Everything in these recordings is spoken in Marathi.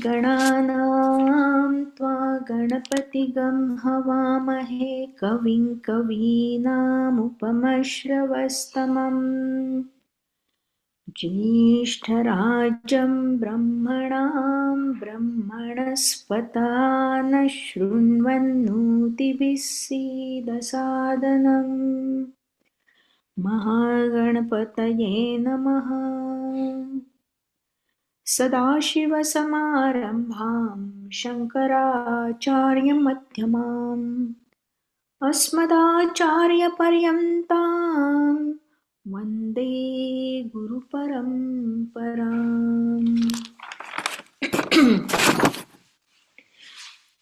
गणानां त्वा गणपतिगं हवामहे कविं कवीनामुपमश्रवस्तमम् ज्येष्ठराजं ब्रह्मणां ब्रह्मणस्पता न शृण्वन्नोतिभिः सीदसादनम् महागणपतये नमः। सदाशिवसमारम्भां शङ्कराचार्यमध्यमाम् अस्मदाचार्यपर्यन्तां वन्दे गुरुपरम्पराम्।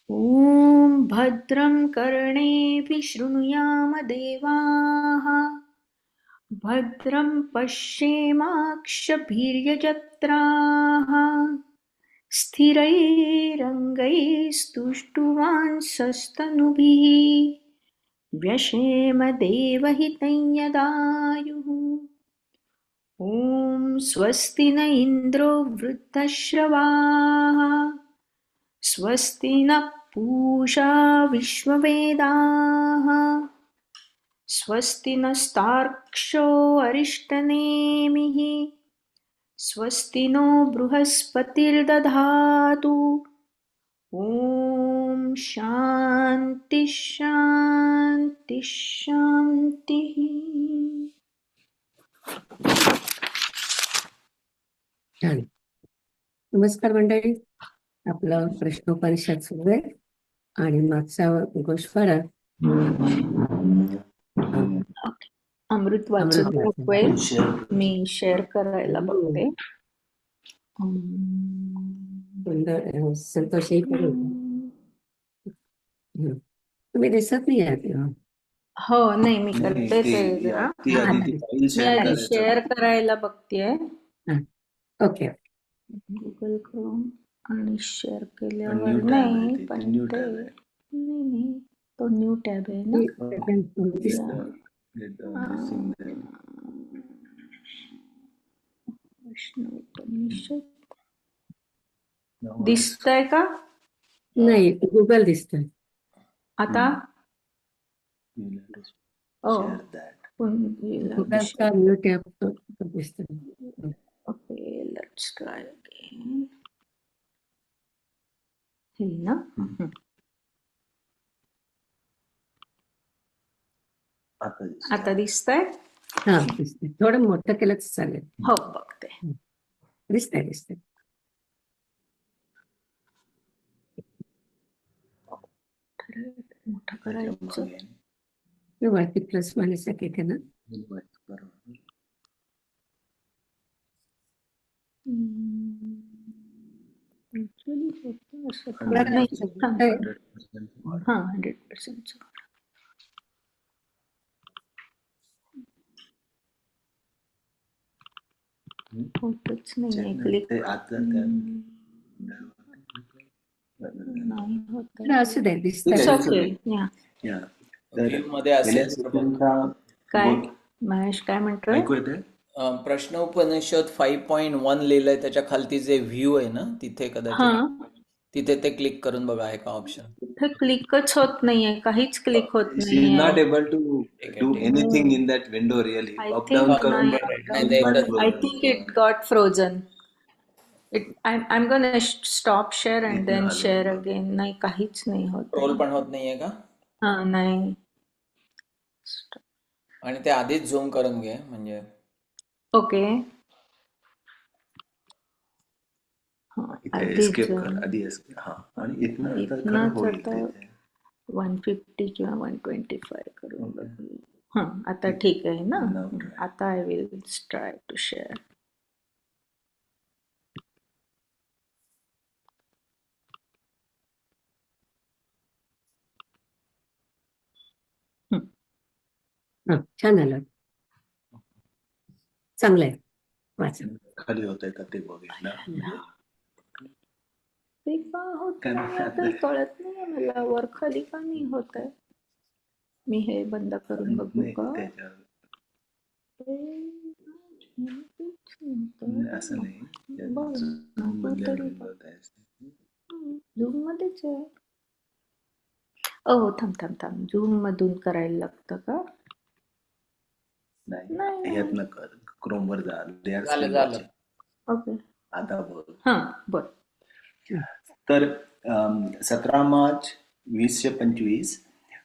ॐ भद्रं कर्णेभिः शृणुयाम देवाः भद्रं पश्येमाक्षभिर्यजत्राः स्थिरैरङ्गैस्तुष्टुवांसस्तनुभिः व्यशेम देवहितं यदायुः। ॐ स्वस्ति न इन्द्रो वृद्धश्रवाः स्वस्ति नः पूषा विश्ववेदाः स्वस्ति नस्तार्क्ष्यो अरिष्टनेमिः स्वस्ति नो बृहस्पतिर्दधातु। ॐ शान्ति शान्ति शान्तिः। छान. नमस्कार मंडळी, आपलं प्रश्नोपनिषद सुरू आहे आणि मागचा गोष्वारा अमृत वाचून दाखवेल. मी शेअर करायला बघते. संतोषही करू. तुम्ही दिसत नाही आहात. हो नाही मी करते ते जरा. मी शेअर करायला बघतेय. ओके. गुगल क्रोम आणि शेअर केल्यावर नाही पण ते नाही तो न्यू टॅब आहे ना. दिसतंय का? नाही, गुगल दिसतंय आता. गुगलचा न्यू टॅब दिसतोय. Okay, let's try again. हे ना. आता दिसतंय. हा दिसतंय. थोडं मोठं केलं तर चालेल. हो बघते. दिसतंय दिसतंय. मोठं करायचं. वरती प्लस मायनस आहे ना. नाही 100%. होतच नाहीये क्लिक. नाही होत. असू दे, दिसतंय. काय महेश काय म्हणतोय? प्रश्न उपनिषद 5.1 लिहिलंय, त्याच्या खालती जे व्ह्यू आहे ना तिथे कदाचित तिथे ते क्लिक करून बघा. आहे का ऑप्शन? तिथे क्लिकच होत नाहीये, काहीच क्लिक होत नाहीये. not able to do anything in that window really. Up down करून I think it got frozen. I'm gonna stop share and then share again. नाही काहीच नाही होत. स्क्रोल पण होत नाहीये का? हा नाही. आणि ते आधीच झूम करून घे म्हणजे. ओके. इथे आधीच एस्केप कर, आधी escape. हा, आणि इथनं आता खरं इथनंच होईल आता तिथे. 150 किंवा 125 करून ओके. बघू. हा, आता ठीक आहे ना. Now try. आता I will try to share. हा, छान आलं, चांगलं आहे, वाचा. खाली होतंय का ते बघितलं म्हणजे ते का होत काय नाही म्हणतात आता कळत नाही मला, वर खाली का नाही होत आहे. मी हे बंद करून बघू नाही, का? त्याच्यावर झूम असं नाही. तरी होत आहे. झूम मध्येच आहे. ओ थांब थांब थांब, झूम मधून करायला लागतं का? नाही, नाही. ह्यातनं कर, क्रोम वर जा, झालं. ओके, आता बघ. हा बर. तर 17 मार्च 2025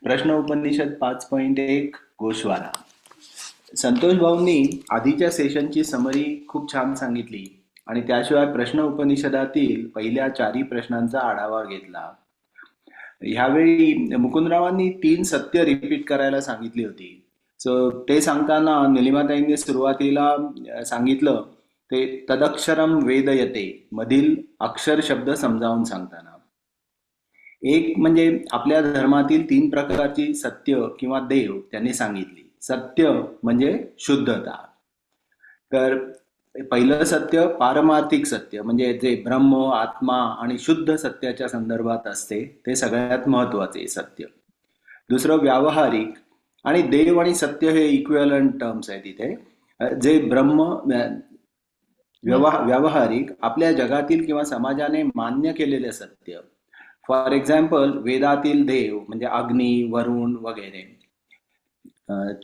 प्रश्न उपनिषद 5.1 गोषवारा. संतोष भाऊंनी आधीच्या सेशनची समरी खूप छान सांगितली आणि त्याशिवाय प्रश्न उपनिषदातील पहिल्या 4 प्रश्नांचा आढावा घेतला. ह्यावेळी मुकुंदरावांनी 3 सत्य रिपीट करायला सांगितली होती. सो ते सांगताना निलिमाताईंनी सुरुवातीला सांगितलं ते तदक्षरम वेदयते मधील अक्षर शब्द समजावून सांगताना. एक म्हणजे आपल्या धर्मातील 3 प्रकारची सत्य किंवा देव त्यांनी सांगितली. सत्य म्हणजे शुद्धता. तर पहिलं सत्य पारमार्थिक सत्य, म्हणजे जे ब्रह्म, आत्मा आणि शुद्ध सत्याच्या संदर्भात असते ते सगळ्यात महत्वाचे सत्य. दुसरं व्यावहारिक, आणि देव आणि सत्य हे इक्विव्हॅलंट टर्म्स आहेत इथे. जे ब्रह्म व्यावहारिक आपल्या जगातील किंवा समाजाने मान्य केलेले सत्य. फॉर एक्झाम्पल वेदातील देव म्हणजे अग्नी, वरुण वगैरे.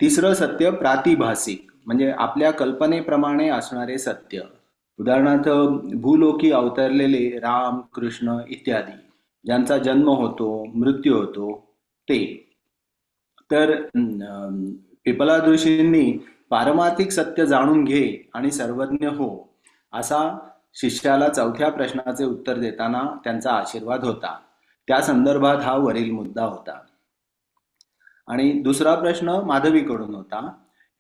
तिसरं सत्य प्रातिभासिक, म्हणजे आपल्या कल्पनेप्रमाणे असणारे सत्य. उदाहरणार्थ भूलोकी अवतरलेले राम, कृष्ण इत्यादी, ज्यांचा जन्म होतो, मृत्यू होतो ते. तर पिपलाद ऋषींनी पारमार्थिक सत्य जाणून घे आणि सर्वज्ञ हो, असा शिष्याला 4थ्या प्रश्नाचे उत्तर देताना त्यांचा आशीर्वाद होता. त्या संदर्भात हा वरील मुद्दा होता. आणि दुसरा प्रश्न माधवीकडून होता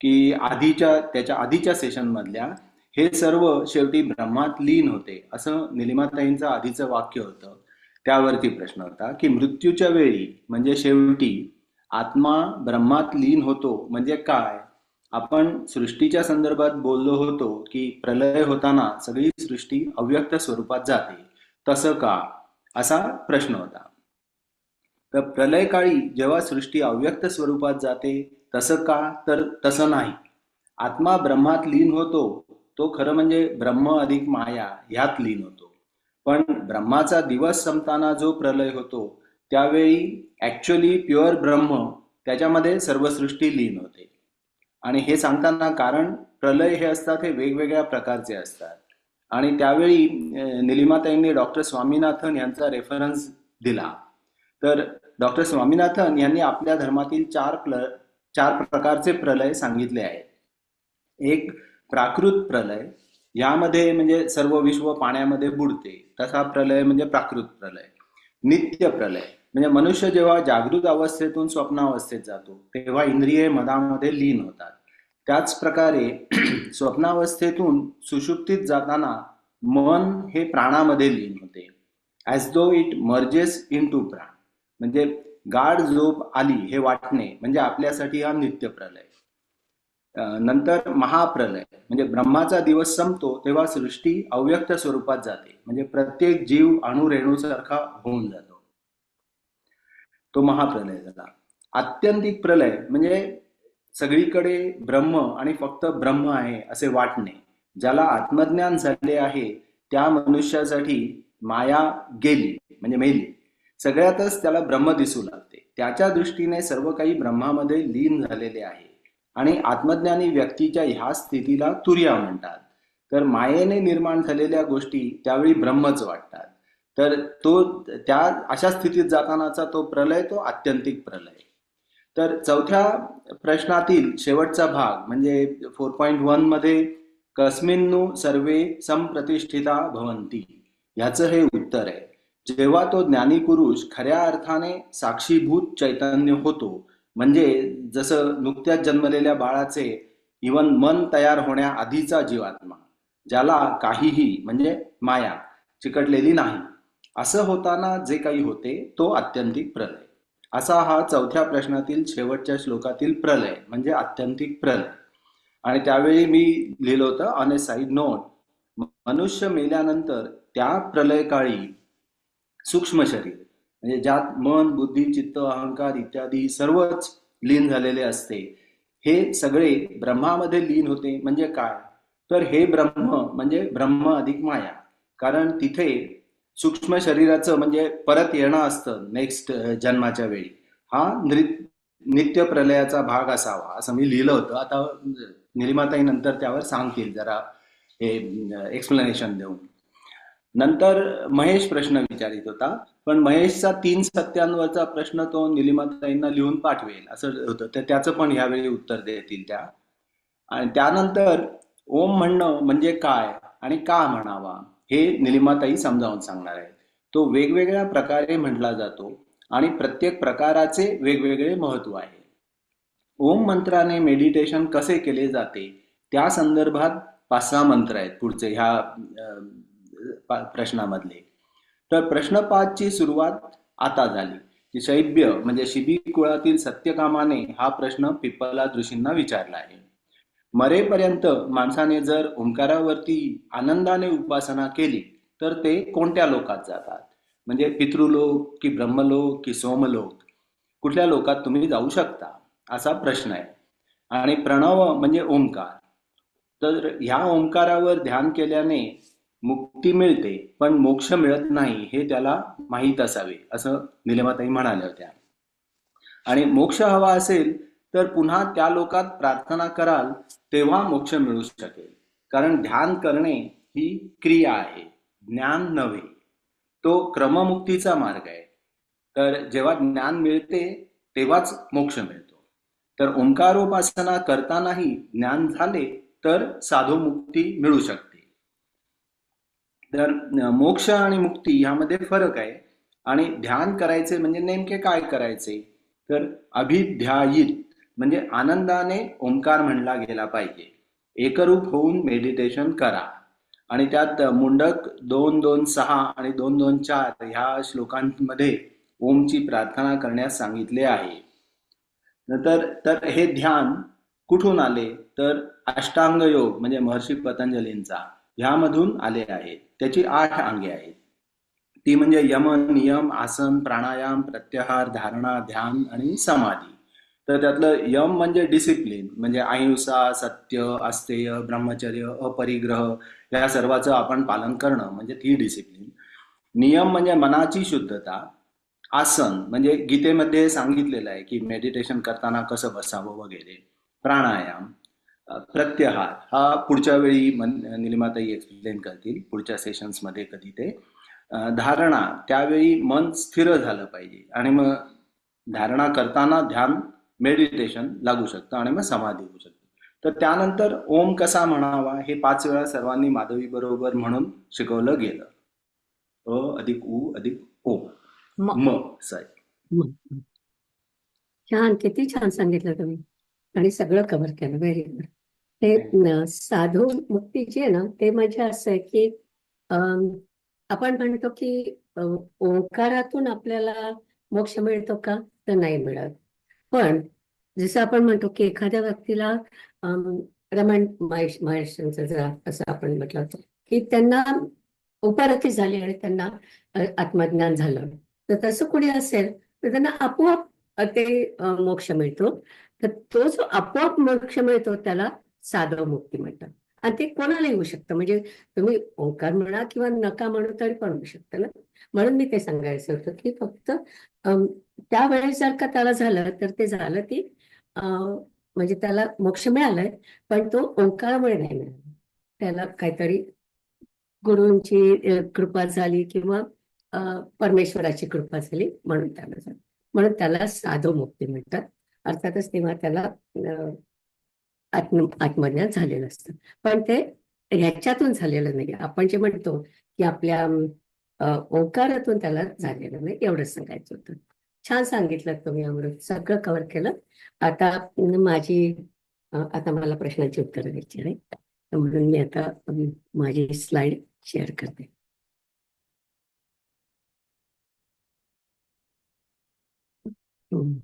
की त्याच्या आधीच्या सेशन मधल्या हे सर्व शेवटी ब्रह्मात लीन होते, असं निलिमाताईंचं आधीचं वाक्य होतं. त्यावरती प्रश्न होता की मृत्यूच्या वेळी म्हणजे शेवटी आत्मा ब्रह्मात लीन होतो म्हणजे काय? आपण सृष्टीच्या संदर्भात बोललो होतो की प्रलय होताना सगळी सृष्टी अव्यक्त स्वरूपात जाते, तसं का, असा प्रश्न होता. तर प्रलय काळी जेव्हा सृष्टी अव्यक्त स्वरूपात जाते तसं का, तर तसं नाही. आत्मा ब्रह्मात लीन होतो तो खरं म्हणजे ब्रह्म अधिक माया ह्यात लीन होतो. पण ब्रह्माचा दिवस संपताना जो प्रलय होतो त्यावेळी ऍक्च्युअली प्युअर ब्रह्म त्याच्यामध्ये सर्व सृष्टी लीन होते. आणि हे सांगताना कारण प्रलय हे असतात हे वेगवेगळ्या प्रकारचे असतात. आणि त्यावेळी निलिमाताईंनी डॉक्टर स्वामीनाथन यांचा रेफरन्स दिला. तर डॉक्टर स्वामीनाथन यांनी आपल्या धर्मातील 4 प्रकारचे प्रलय सांगितले आहेत. एक प्राकृत प्रलय, यामध्ये म्हणजे सर्व विश्व पाण्यामध्ये बुडते तसा प्रलय म्हणजे प्राकृत प्रलय. नित्य प्रलय म्हणजे मनुष्य जेव्हा जागृत अवस्थेतून स्वप्नावस्थेत जातो तेव्हा इंद्रिये मनामध्ये लीन होतात. त्याच प्रकारे स्वप्नावस्थेतून सुषुप्तीत जाताना मन हे प्राणामध्ये लीन होते. As though it merges into प्राण, म्हणजे गाढ झोप आली हे वाटणे म्हणजे आपल्यासाठी हा नित्य प्रलय. नंतर महाप्रलय म्हणजे ब्रह्माचा दिवस संपतो तेव्हा सृष्टी अव्यक्त स्वरूपात जाते, म्हणजे प्रत्येक जीव अणुरेणूसारखा होऊन जातो, तो महाप्रलय झाला. आत्यंतिक प्रलय म्हणजे सगळीकडे ब्रह्म आणि फक्त ब्रह्म आहे असे वाटणे. ज्याला आत्मज्ञान झाले आहे त्या मनुष्यासाठी माया गेली म्हणजे मेली, सगळ्यातच त्याला ब्रह्म दिसू लागते. त्याच्या दृष्टीने सर्व काही ब्रह्मामध्ये लीन झालेले आहे. आणि आत्मज्ञानी व्यक्तीच्या ह्या स्थितीला तुर्या म्हणतात. तर मायेने निर्माण झालेल्या गोष्टी त्यावेळी ब्रह्मच वाटतात. तर त्या अशा स्थितीत जातानाचा तो प्रलय तो आत्यंतिक प्रलय. तर 4थ्या प्रश्नातील शेवटचा भाग म्हणजे 4.1 मध्ये कस्मिन्नु सर्वे संप्रतिष्ठिता भवन्ति ह्याचं हे उत्तर आहे. जेव्हा तो ज्ञानी पुरुष खऱ्या अर्थाने साक्षीभूत चैतन्य होतो, म्हणजे जसं नुकत्याच जन्मलेल्या बाळाचे इवन मन तयार होण्याआधीचा जीवात्मा, ज्याला काहीही म्हणजे माया चिकटलेली नाही, असं होताना जे काही होते तो आत्यंतिक प्रलय. असा हा चौथ्या प्रश्नातील शेवटच्या श्लोकातील प्रलय म्हणजे आत्यंतिक प्रलय. आणि त्यावेळी मी लिहिलं होतं ऑन ए साईड नोट, मनुष्य मेल्यानंतर त्या प्रलय काळी सूक्ष्म शरीर म्हणजे ज्यात मन, बुद्धी, चित्त, अहंकार इत्यादी सर्वच लीन झालेले असते, हे सगळे ब्रह्मामध्ये लीन होते. म्हणजे काय, तर हे ब्रह्म म्हणजे ब्रह्म अधिक माया. कारण तिथे सूक्ष्म शरीराचं म्हणजे परत येणं असतं नेक्स्ट जन्माच्या वेळी, हा नित्य प्रलयाचा भाग असावा असं मी लिहिलं होतं. आता निलिमाताई नंतर त्यावर सांगतील जरा हे एक्सप्लेनेशन देऊन. नंतर महेश प्रश्न विचारित होता, पण महेशचा 3 सत्यांवरचा प्रश्न तो निलिमाताईंना लिहून पाठवेल असं होतं, तर त्याचं पण ह्यावेळी उत्तर देतील त्या. आणि त्यानंतर ओम म्हणणं म्हणजे काय आणि का म्हणावा हे निलिमाताई समजावून सांगणार आहेत. तो वेगवेगळ्या प्रकारे म्हटला जातो आणि प्रत्येक प्रकाराचे वेगवेगळे महत्व आहे. ओम मंत्राने मेडिटेशन कसे केले जाते त्या संदर्भात 5-6 मंत्र आहेत पुढचे ह्या प्रश्नामधले. तर प्रश्न 5 ची सुरुवात आता झाली की शैब्य म्हणजे शिबी कुळातील सत्यकामाने हा प्रश्न पिप्पलाद ऋषींना विचारला आहे. मरेपर्यंत माणसाने जर ओंकारावरती आनंदाने उपासना केली तर ते कोणत्या लोकात जातात, म्हणजे पितृलोक की ब्रह्मलोक की सोमलोक, कुठल्या लोकात तुम्ही जाऊ शकता असा प्रश्न आहे. आणि प्रणव म्हणजे ओंकार, तर ह्या ओंकारावर ध्यान केल्याने मुक्ती मिळते पण मोक्ष मिळत नाही हे त्याला माहीत असावे असं निलिमाताई म्हणाल्या होत्या. आणि मोक्ष हवा असेल तर पुन्हा त्या लोकात प्रार्थना कराल तेव्हा मोक्ष मिळू शकेल. कारण ध्यान करणे ही क्रिया आहे, ज्ञान नव्हे. तो क्रममुक्तीचा मार्ग आहे. तर जेव्हा ज्ञान मिळते तेव्हाच मोक्ष मिळतो. तर ओंकारोपासना करतानाही ज्ञान झाले तर साधोमुक्ती मिळू शकते. तर मोक्ष आणि मुक्ती यामध्ये फरक आहे. आणि ध्यान करायचे म्हणजे नेमके काय करायचे, तर अभिध्यायित म्हणजे आनंदाने ओंकार म्हणला गेला पाहिजे. एकरूप होऊन मेडिटेशन करा. आणि त्यात मुंडक 2.2.6 आणि 2.2.4 ह्या श्लोकांमध्ये ओमची प्रार्थना करण्यास सांगितले आहे. तर हे ध्यान कुठून आले, तर अष्टांग योग म्हणजे महर्षी पतंजलींचा ह्यामधून आले आहेत. त्याची 8 अंगे आहेत. ती म्हणजे यम, नियम, आसन, प्राणायाम, प्रत्याहार, धारणा, ध्यान आणि समाधी. तर त्यातलं यम म्हणजे डिसिप्लिन म्हणजे अहिंसा, सत्य, अस्तेय, ब्रह्मचर्य, अपरिग्रह या सर्वाचं आपण पालन करणं म्हणजे ती डिसिप्लिन. नियम म्हणजे मनाची शुद्धता. आसन म्हणजे गीतेमध्ये सांगितलेलं आहे की मेडिटेशन करताना कसं बसावं वगैरे. प्राणायाम. प्रत्याहार हा पुढच्या वेळी निलिमाताई एक्सप्लेन करतील पुढच्या सेशन्समध्ये कधी ते. धारणा त्यावेळी मन स्थिर झालं पाहिजे आणि मग धारणा करताना ध्यान मेडिटेशन लागू शकतं आणि मग समाधी होऊ शकते. तर त्यानंतर ओम कसा म्हणावा हे 5 वेळा सर्वांनी माधवी बरोबर म्हणून शिकवलं गेलं. अ अधिक उ अधिक ओम म साई. छान, किती छान सांगितलं तुम्ही आणि सगळं कव्हर केलं. Very good. ते साधू मुक्ती जी आहे ना, ते म्हणजे असं आहे की आपण म्हणतो की ओंकारातून आपल्याला मोक्ष मिळतो का, तर नाही मिळत. पण जसं आपण म्हणतो की एखाद्या व्यक्तीला रमण महर्षींचं जर असं आपण म्हटलं होतं की त्यांना उपरती झाली आणि त्यांना आत्मज्ञान झालं, तर तसं कोणी असेल तर त्यांना आपोआप ते मोक्ष मिळतो. तर तो जो आपोआप मोक्ष मिळतो त्याला साधव मुक्ती म्हणतात. आणि ते कोणाला येऊ शकतं, म्हणजे तुम्ही ओंकार म्हणा किंवा नका म्हणू तरी पण होऊ शकतं ना. म्हणून मी ते सांगायचं होतं की फक्त त्यावेळेस जर का त्याला झालं तर ते झालं की म्हणजे त्याला मोक्ष मिळालाय, पण तो ओंकारामुळे नाही मिळाला. त्याला काहीतरी गुरूंची कृपा झाली किंवा परमेश्वराची कृपा झाली म्हणून त्याला झालं. म्हणून त्याला साधो मुक्ती म्हणतात. अर्थातच तेव्हा त्याला आत्मज्ञान झालेलं असतं. पण ते ह्याच्यातून झालेलं नाही. आपण जे म्हणतो की आपल्या ओंकारातून त्याला झालेलं नाही, एवढंच सांगायचं होतं. छान सांगितलं तुम्ही अमृत, सगळं कव्हर केलं. आता आता मला प्रश्नांची उत्तरं द्यायची आहे, तर म्हणून मी आता माझी स्लाइड शेअर करते. हम्म.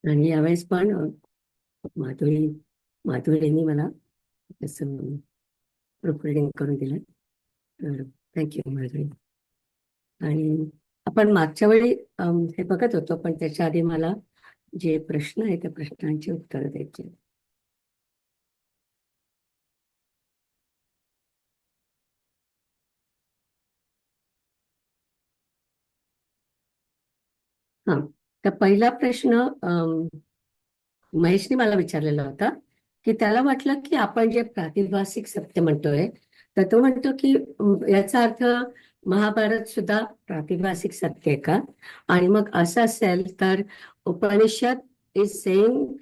आणि यावेळेस पण माधुरीने मला तसं प्रूफ रिडिंग करून दिलं, तर थँक्यू माधुरी. आणि आपण मागच्या वेळी हे बघत होतो, पण त्याच्या आधी मला जे प्रश्न आहे त्या प्रश्नांची उत्तरं द्यायची आहेत. हा, तर पहिला प्रश्न महेशने मला विचारलेला होता की त्याला वाटलं की आपण जे प्रातिभासिक सत्य म्हणतोय, तर तो म्हणतो की याचा अर्थ महाभारत सुद्धा प्रातिभासिक सत्य आहे का? आणि मग असं असेल तर Upanishad is saying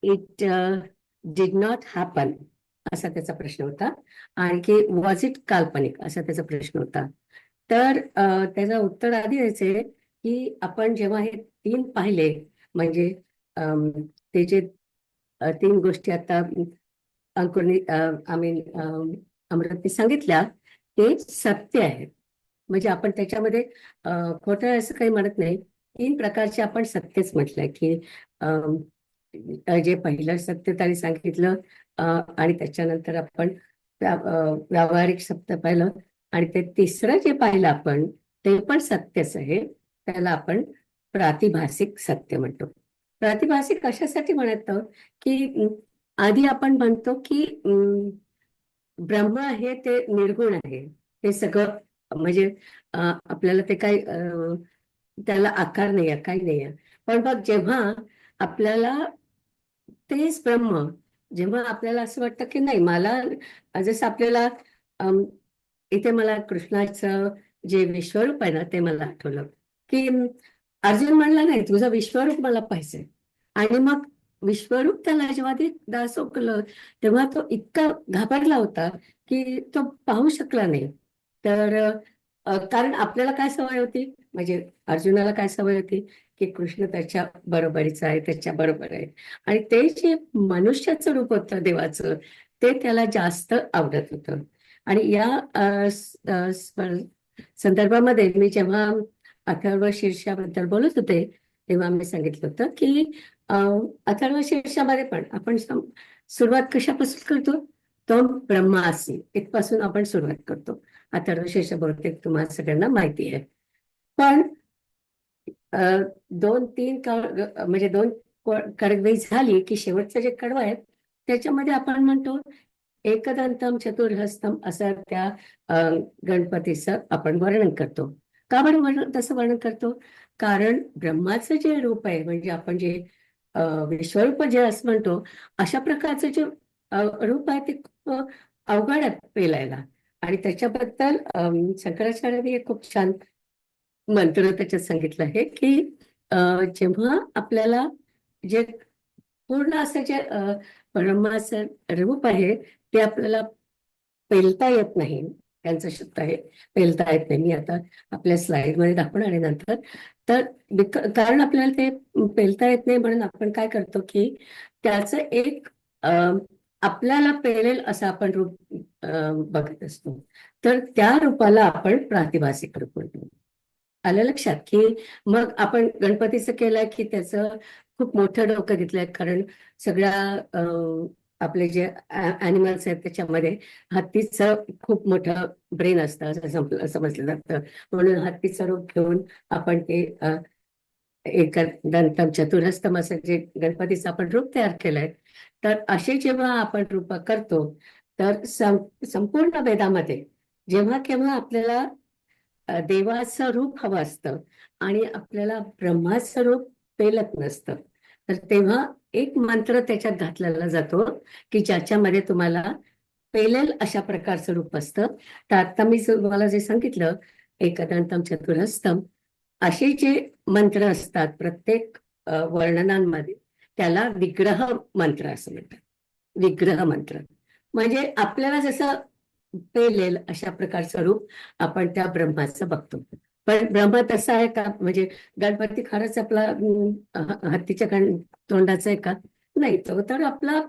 it did not happen, असा त्याचा प्रश्न होता. आणखी वॉज इट काल्पनिक, असा त्याचा प्रश्न होता. तर त्याचं उत्तर आधी द्यायचे की आपण जेव्हा हे तीन पाहिले, म्हणजे ते जे तीन गोष्टी आता अंकुरनी अमृतने सांगितल्या, ते सत्य आहेत. म्हणजे आपण त्याच्यामध्ये खोटं असं काही म्हणत नाही. तीन प्रकारचे आपण सत्यच म्हटलंय की जे पहिलं सत्य त्यांनी सांगितलं, आणि त्याच्यानंतर आपण व्यावहारिक सत्य पाहिलं, आणि ते तिसरं जे पाहिलं आपण ते पण सत्यच आहे. त्याला आपण प्रातिभासिक सत्य म्हणतो. प्रातिभासिक कशासाठी म्हणतो की आधी आपण म्हणतो की ब्रह्म आहे ते निर्गुण आहे, हे सगळं म्हणजे आपल्याला ते काही त्याला आकार नाही आहे, काही नाही आहे. पण मग जेव्हा आपल्याला तेच ब्रह्म, जेव्हा आपल्याला असं वाटतं की नाही, मला जसं आपल्याला इथे मला कृष्णाचं जे विश्वरूप आहे ना ते मला आठवलं की अर्जुन म्हणला नाही तुझं विश्वरूप मला पाहिजे. आणि मग विश्वरूप त्याला जेव्हा ते दासोकलं, तेव्हा तो इतका घाबरला होता की तो पाहू शकला नाही. तर कारण आपल्याला काय सवय होती, म्हणजे अर्जुनाला काय सवय होती की कृष्ण त्याच्या बरोबरीचा आहे, त्याच्या बरोबर आहे. आणि ते जे मनुष्याचं रूप होतं देवाचं, ते त्याला जास्त आवडत होतं. आणि या संदर्भामध्ये मी जेव्हा अथर्व शीर्षाबद्दल बोलत होते, तेव्हा मी सांगितलं होतं की अथर्व शीर्षामध्ये पण आपण सुरुवात कशापासून करतो, तो ब्रह्मासी इथपासून आपण सुरुवात करतो. अथर्व शीर्ष बहुतेक तुम्हाला सगळ्यांना माहिती आहे. पण 2-3 म्हणजे 2 कडवी झाली की शेवटचं जे कडवं आहे त्याच्यामध्ये आपण म्हणतो एकदंतम चतुर्हस्तम, असं त्या गणपतीचं आपण वर्णन करतो. का बरं तसं वर्णन करतो? कारण ब्रह्माचं जे रूप आहे, म्हणजे आपण जे विश्वरूप जे असं म्हणतो, अशा प्रकारचं जे रूप आहे ते खूप अवघड आहे पेलायला. आणि त्याच्याबद्दल शंकराचार्यांनी एक खूप छान मंत्र त्याच्यात सांगितलं आहे की जेव्हा आपल्याला जे पूर्ण असं जे ब्रह्माचं रूप आहे ते आपल्याला पेलता येत नाही, त्यांचं शब्द आहे पेलता येत नाही. मी आता आपल्या स्लाइडमध्ये दाखवणार आहे नंतर. तर कारण आपल्याला ते पेलता येत नाही, म्हणून आपण काय करतो की त्याचं एक आपल्याला पेलेल असं आपण रूप बघत असतो. तर त्या रूपाला आपण प्रातिभासिक रूप म्हणतो. आलं लक्षात? की मग आपण गणपतीचं केलंय की त्याचं खूप मोठं डोकं घेतलंय, कारण सगळ्या आपले जे ॲनिमल्स आहेत त्याच्यामध्ये हत्तीचं खूप मोठं ब्रेन असतं असं समजलं जातं. म्हणून हत्तीचं रूप घेऊन आपण ते एकदंतम चतुरहस्तम असं जे गणपतीचं आपण रूप तयार केलंय, तर असे जेव्हा आपण रूप करतो, तर संपूर्ण वेदामध्ये जेव्हा केव्हा आपल्याला देवाचं रूप हवं असतं आणि आपल्याला ब्रह्माचं रूप पेलत नसतं, तर तेव्हा एक मंत्र त्याच्यात घातलेला जातो की ज्याच्यामध्ये तुम्हाला पेलेल अशा प्रकारचं रूप असतं. तर आता मी तुम्हाला जे सांगितलं एकदंतम चतुरहस्तम, असे जे मंत्र असतात प्रत्येक वर्णनांमध्ये, त्याला विग्रह मंत्र असं म्हणतात. विग्रह मंत्र म्हणजे आपल्याला जसं पेलेल अशा प्रकारचं रूप आपण त्या ब्रह्माचं बघतो. पण ब्रह्म तसा आहे का? म्हणजे गणपती खरंच आपला हत्तीच्या तोंडाचा आहे का? नाही, तो तर आपला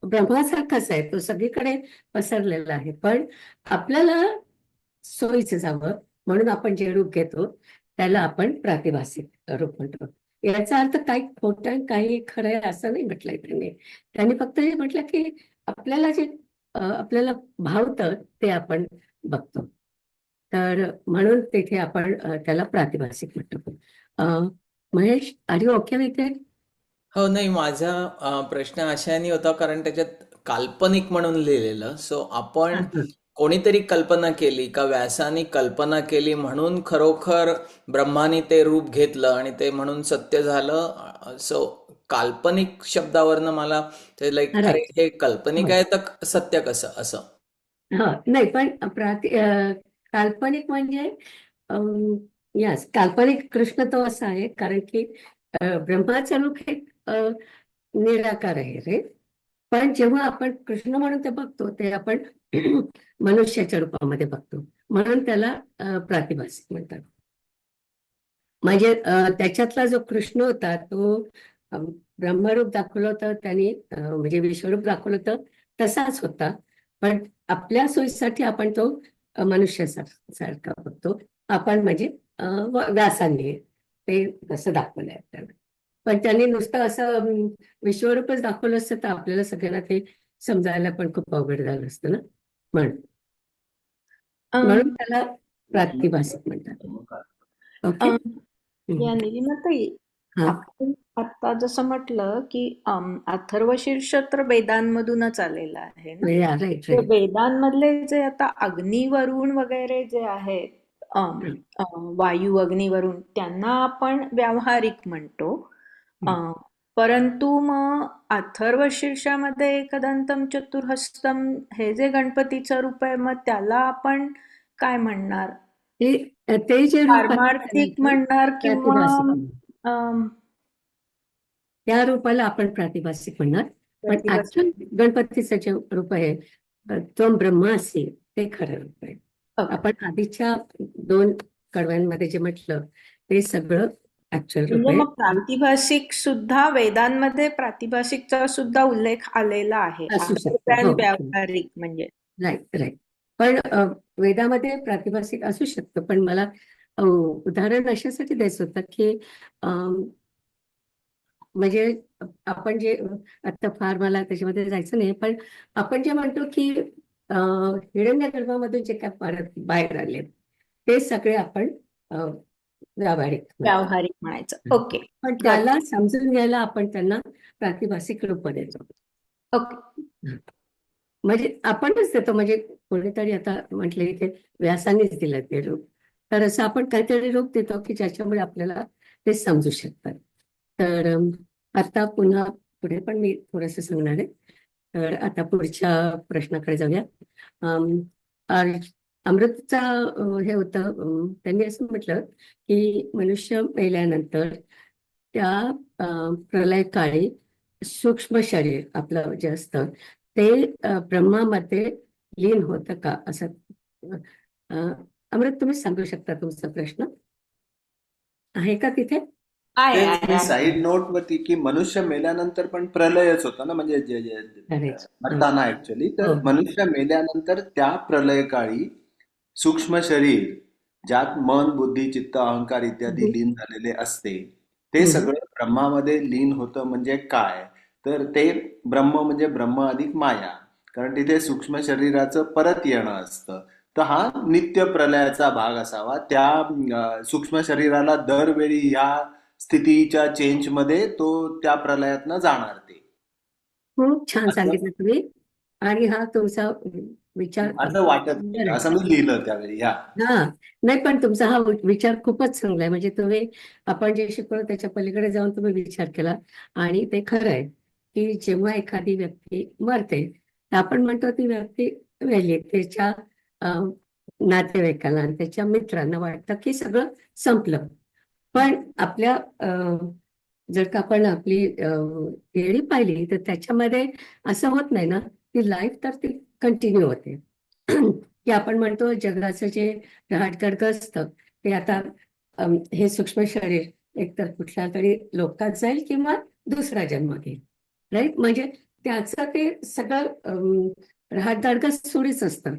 ब्रह्मासारखाच आहे. तो सगळीकडे पसरलेला आहे. पण आपल्याला सोयीचं जावं म्हणून आपण जे रूप घेतो त्याला आपण प्रातिभासिक रूप म्हणतो. याचा अर्थ काही खोटं आणि काही खरं आहे असं नाही म्हटलंय त्यांनी. त्यांनी फक्त हे म्हटलं की आपल्याला जे आपल्याला भावतं ते आपण बघतो. तर म्हणून तिथे आपण त्याला प्रातिभासिक म्हणतो. Mahesh, are you okay with it? हो, नाही, माझा प्रश्न अशाने होता कारण त्याच्यात काल्पनिक म्हणून लिहिलेलं. सो आपण कोणीतरी कल्पना केली का व्यासाने कल्पना केली म्हणून खरोखर ब्रह्माने ते रूप घेतलं आणि ते म्हणून सत्य झालं. सो काल्पनिक शब्दावरनं मला ते लाईक अरे राईट. हे काल्पनिक आहे तर सत्य कसं असं. नाही, पण काल्पनिक म्हणजे यस, काल्पनिक कृष्ण तो असा आहे कारण की ब्रह्माचं रूप हे निराकार आहे रे. पण जेव्हा आपण कृष्ण म्हणून ते बघतो ते आपण मनुष्याच्या रूपामध्ये बघतो म्हणून त्याला प्रातिभासिक म्हणतात. म्हणजे त्याच्यातला जो कृष्ण होता तो ब्रह्मरूप दाखवलं होतं त्यांनी, म्हणजे विश्वरूप दाखवलं होतं तसाच होता. पण आपल्या सोयीसाठी आपण तो मनुष्यासारखा बघतो. आपण म्हणजे व्यासांनी ते तसं दाखवलंय आपल्याला. पण त्यांनी नुसतं असं विश्वरूपच दाखवलं असतं तर आपल्याला सगळ्यांना ते समजायला पण खूप अवघड झालं असतं ना. म्हणून अं, त्याला प्रातिभासिक म्हणतात. ओके. या निलिमाताई, हा, आपण आता जसं म्हटलं की अथर्वशीर्ष तर वेदांमधूनच आलेलं आहे ना. राईट ते राईट. वेदांमधले जे आता अग्नी वरुण वगैरे जे आहेत, वायू अग्नी वरुण, त्यांना आपण व्यावहारिक म्हणतो. परंतु मग अथर्वशीर्षामध्ये एकदंतम चतुर्हस्तम हे जे गणपतीचं रूप आहे मग त्याला आपण काय म्हणणार? ते जे रूप आहे पारमार्थिक म्हणणार किंवा प्रातिभासिक, अम, त्या रूपाला आपण प्रातिभासिक म्हणणार. पण प्रतिभास- ऍक्च्युअल गणपतीचं जे रूप आहे त्वं ब्रह्मासी ते खरं रूप आहे. ओके. आपण आधीच्या 2 कडव्यांमध्ये जे म्हटलं ते सगळं ऍक्च्युअल रूप म्हणजे आहे. मग प्रातिभासिक सुद्धा वेदांमध्ये प्रातिभासिकचा सुद्धा उल्लेख आलेला आहे. असू Other शकतं. than हो, व्यावहारिक म्हणजे. Right right. पण वेदामध्ये प्रातिभासिक असू शकतं. पण मला उदाहरण अशासाठी द्यायचं होतं की म्हणजे आपण जे आता फार मला त्याच्यामध्ये जायचं नाही, पण आपण जे म्हणतो की हिरण्यगर्भामधून जे काय परत बाहेर आले ते सगळे आपण व्यावहारिक म्हणतो. व्यावहारिक म्हणायचं. ओके. पण त्याला समजून घ्यायला आपण त्यांना प्रातिभासिक रूप देतो. ओके. म्हणजे आपणच देतो. म्हणजे कोणीतरी आता म्हटले की ते व्यासानेच दिलं ते रूप, तर असं आपण काहीतरी रूप देतो की ज्याच्यामुळे आपल्याला ते समजू शकतात. तर आता पुन्हा पुढे पण मी थोडस सांगणार आहे. तर आता पुढच्या प्रश्नाकडे जाऊया. अमृतचा हे होतं, त्यांनी असं म्हटलं की मनुष्य मेल्यानंतर त्या प्रलय काळी सूक्ष्म शरीर आपलं जे असतं ते ब्रह्मामध्ये लीन होतं का असं. अमृत, तुम्ही सांगू शकता तुमचा प्रश्न आहे का तिथे? तेच मी साईड नोट वरती की मनुष्य मेल्यानंतर पण प्रलयच होता ना, म्हणजे मरताना ऍक्च्युअली. तर मनुष्य मेल्यानंतर त्या प्रलय काळी सूक्ष्म शरीर ज्यात मन, बुद्धी, चित्त, अहंकार इत्यादी लीन झालेले असते ते सगळं ब्रह्मामध्ये लीन होतं. म्हणजे काय तर ते ब्रह्म म्हणजे ब्रह्म अधिक माया, कारण तिथे सूक्ष्म शरीराचं परत येणं असतं. तर हा नित्य प्रलयाचा भाग असावा. त्या सूक्ष्म शरीराला दरवेळी ह्या स्थितीच्या चेंज मध्ये तो त्या प्रलयातनं जाणार. ते खूप छान सांगितलं तुम्ही. आणि हा तुमचा विचार असं वाटत, असं मी लिहिलं त्यावेळी. हा, नाही, पण तुमचा हा विचार खूपच चांगला आहे. म्हणजे तुम्ही आपण जे शिकवलं त्याच्या पलीकडे जाऊन तुम्ही विचार केला आणि ते खरं आहे की जेव्हा एखादी व्यक्ती मरते तर आपण म्हणतो ती व्यक्ती मेली, त्याच्या नातेवाईकाला आणि त्याच्या मित्रांना वाटतं की सगळं संपलं. पण आपल्या जर का आपण आपली थिअरी पाहिली तर त्याच्यामध्ये असं होत नाही ना, ती लाईफ तर ती कंटिन्यू होते. की आपण म्हणतो जगाचं जे रहाटकडकं असतं ते आता हे सूक्ष्म शरीर एकतर कुठल्या तरी लोकात जाईल किंवा दुसरा जन्म घेईल, राईट. म्हणजे त्याचं ते सगळं रहाटदाडकं सुरूच असतं.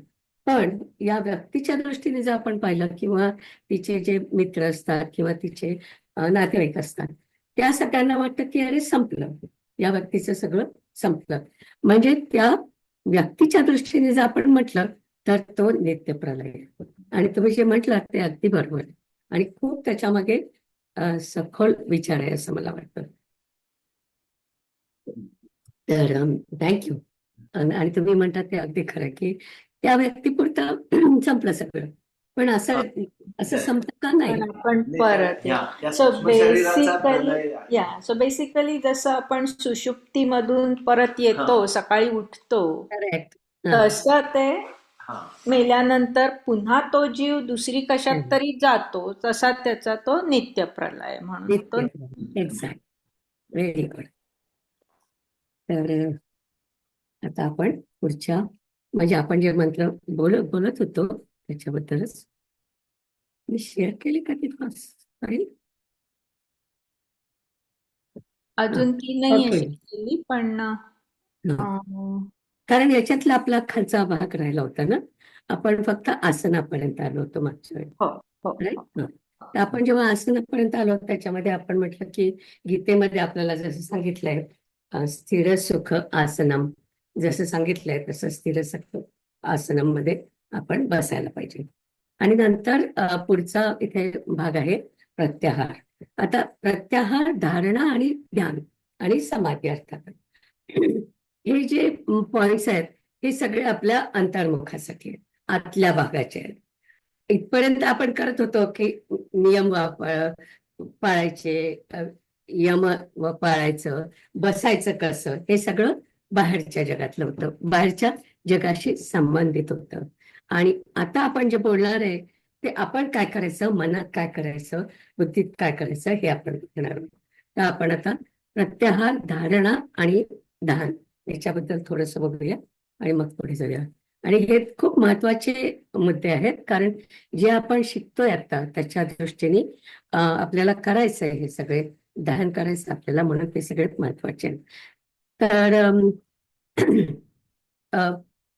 पण या व्यक्तीच्या दृष्टीने जर आपण पाहिलं किंवा तिचे जे मित्र असतात किंवा तिचे नातेवाईक असतात, त्या सगळ्यांना वाटतं की अरे संपलं, या व्यक्तीचं सगळं संपलं. म्हणजे त्या व्यक्तीच्या दृष्टीने जर आपण म्हटलं तर तो नित्यप्रलय आहे. आणि तुम्ही जे म्हटलं ते अगदी बरोबर आहे. आणि खूप त्याच्यामागे सखोल विचार आहे असं मला वाटतं. तर थँक्यू. आणि तुम्ही म्हणतात ते अगदी खरं की त्या व्यक्तीपुरतं संपलं सगळं. पण असं असं संपतं का नाही? पण आपण नाही, परत त्या सो सूक्ष्म शरीराचा बेसिकली प्रलय आहे. सो बेसिकली जसं आपण सुषुप्तीमधून परत येतो, सकाळी उठतो, करेक्ट. तसं ते हा मेल्यानंतर पुन्हा तो जीव दुसरी कशात तरी जातो, तसा त्याचा तो नित्यप्रलय म्हणून तो. एक्झॅक्ट. Very good. तर आता आपण पुढच्या, म्हणजे आपण जे मंत्र बोलत होतो त्याच्याबद्दलच मी शेअर केले का ती फाईल? अजून ती नाही ओके. शेअर केली, पण अं, कारण याच्यातला आपला खालचा भाग राहिला होता ना, आपण फक्त आसनापर्यंत आलो होतो मागच्या वेळी, हो हो राईट. हो. तर आपण जेव्हा आसनापर्यंत आलो त्याच्यामध्ये आपण म्हटलं की गीतेमध्ये आपल्याला जसं सांगितलंय स्थिर सुख आसनम, जसं सांगितलंय तसं स्थिर सुख आसनम मध्ये आपण बसायला पाहिजे. आणि नंतर पुढचा इथे भाग आहे प्रत्याहार. आता प्रत्याहार धारणा आणि ध्यान आणि समाधी अर्थात. हे जे पॉइंट्स आहेत हे सगळे आपल्या अंतर्मुखासाठी आहेत, आतल्या भागाचे आहेत. इथपर्यंत आपण करत होतो की नियम पाळायचे, यम व पाळायचं, बसायचं कसं, हे सगळं बाहेरच्या जगातलं होतं, बाहेरच्या जगाशी संबंधित होतं. आणि आता आपण जे बोलणार आहे ते आपण काय करायचं, मनात काय करायचं, बुद्धीत काय करायचं हे आपण बघणार आहोत. तर आपण आता प्रत्याहार, धारणा आणि ध्यान याच्याबद्दल थोडंसं बघूया आणि मग पुढे जाऊया. आणि हे खूप महत्वाचे मुद्दे आहेत, कारण जे आपण शिकतोय आता त्याच्या दृष्टीने आपल्याला करायचं आहे, हे सगळे ध्यान करायचं आपल्याला, म्हणून ते सगळ्यात महत्वाचे आहेत. तर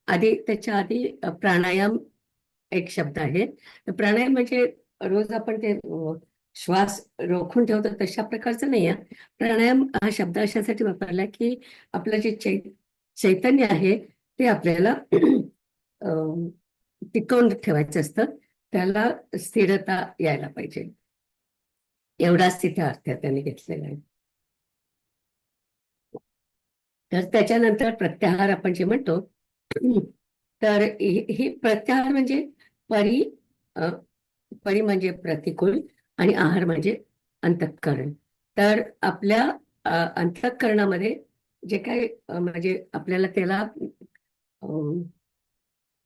आधी त्याच्या आधी प्राणायाम एक शब्द आहे. तर प्राणायाम म्हणजे रोज आपण ते श्वास रोखून ठेवतो तशा प्रकारचं नाही आहे. प्राणायाम हा शब्द अशासाठी वापरला की आपलं जे चैतन्य आहे ते आपल्याला टिकवून ठेवायचं असतं, त्याला स्थिरता यायला पाहिजे, एवढाच तिथे अर्थ त्यांनी घेतलेला आहे. तर त्याच्यानंतर प्रत्याहार आपण जे म्हणतो, तर ही प्रत्याहार म्हणजे परी परी म्हणजे प्रतिकूल आणि आहार म्हणजे अंतःकरण. तर आपल्या अंतःकरणामध्ये जे काही म्हणजे आपल्याला त्याला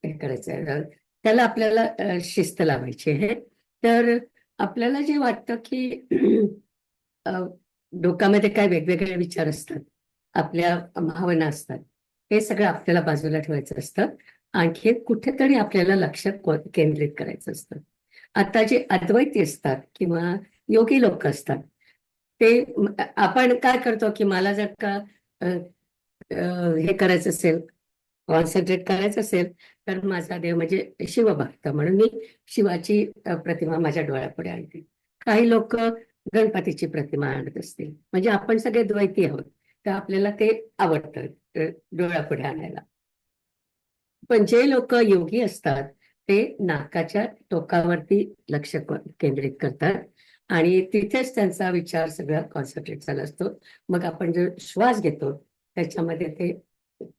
काय करायचं आहे, त्याला आपल्याला शिस्त लावायची आहे. तर आपल्याला जे वाटतं की अ, डोक्यामध्ये काय वेगवेगळे विचार असतात, आपल्या भावना असतात, हे सगळं आपल्याला बाजूला ठेवायचं असतं. आणखी कुठेतरी आपल्याला लक्ष केंद्रित करायचं असतं. आता जे अद्वैती असतात किंवा योगी लोक असतात ते आपण काय करतो की मला जर का हे करायचं असेल, कॉन्सन्ट्रेट करायचं असेल, तर माझा देव म्हणजे शिवभक्त म्हणून मी शिवाची प्रतिमा माझ्या डोळ्यापुढे आणते. काही लोक गणपतीची प्रतिमा आणत असतील, म्हणजे आपण सगळे द्वैती आहोत, तर आपल्याला ते आवडतं डोळ्यापुढे आणायला. पण जे लोक योगी असतात ते नाकाच्या टोकावरती लक्ष केंद्रित करतात आणि तिथेच त्यांचा विचार सगळा कॉन्सन्ट्रेट झाला असतो. मग आपण जो श्वास घेतो त्याच्यामध्ये ते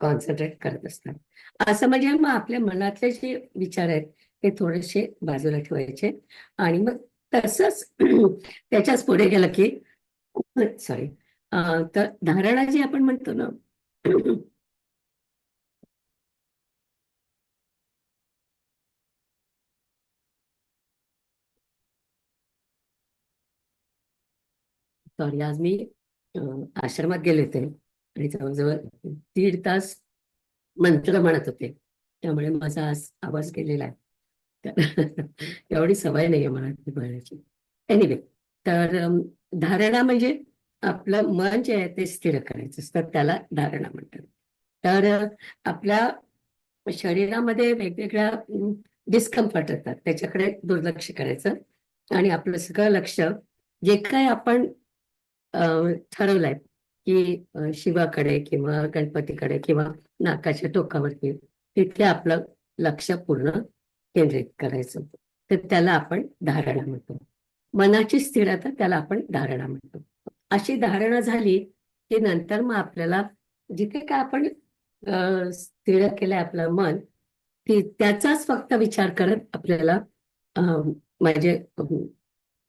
कॉन्सन्ट्रेट करत असतात. असं म्हणजे मग आपल्या मनातले जे विचार आहेत ते थोडेसे बाजूला ठेवायचे आणि मग तसंच त्याच्याच पुढे गेलं की सॉरी, तर धारणा जी आपण म्हणतो ना, सॉरी, आज मी आश्रमात गेले होते आणि जवळजवळ 1.5 तास मंत्र म्हणत होते, त्यामुळे माझा आज आवाज गेलेला आहे. तर एवढी सवय नाहीये मला ती बोलण्याची. एनिवे, तर धारणा म्हणजे आपलं मन जे आहे ते स्थिर करायचं असतं, त्याला धारणा म्हणतात. तर आपल्या शरीरामध्ये वेगवेगळ्या डिस्कम्फर्ट येतात, त्याच्याकडे दुर्लक्ष करायचं आणि आपलं सगळं लक्ष जे काय आपण ठरवलंय की शिवाकडे किंवा गणपतीकडे किंवा नाकाच्या टोकावरती, तिथे आपलं लक्ष पूर्ण केंद्रित करायचं. तर त्याला आपण धारणा म्हणतो. मनाची स्थिरता त्याला आपण धारणा म्हणतो. अशी धारणा झाली की नंतर मग आपल्याला जिथे काय आपण स्थिर केलंय आपलं मन, त्याचाच फक्त विचार करत आपल्याला म्हणजे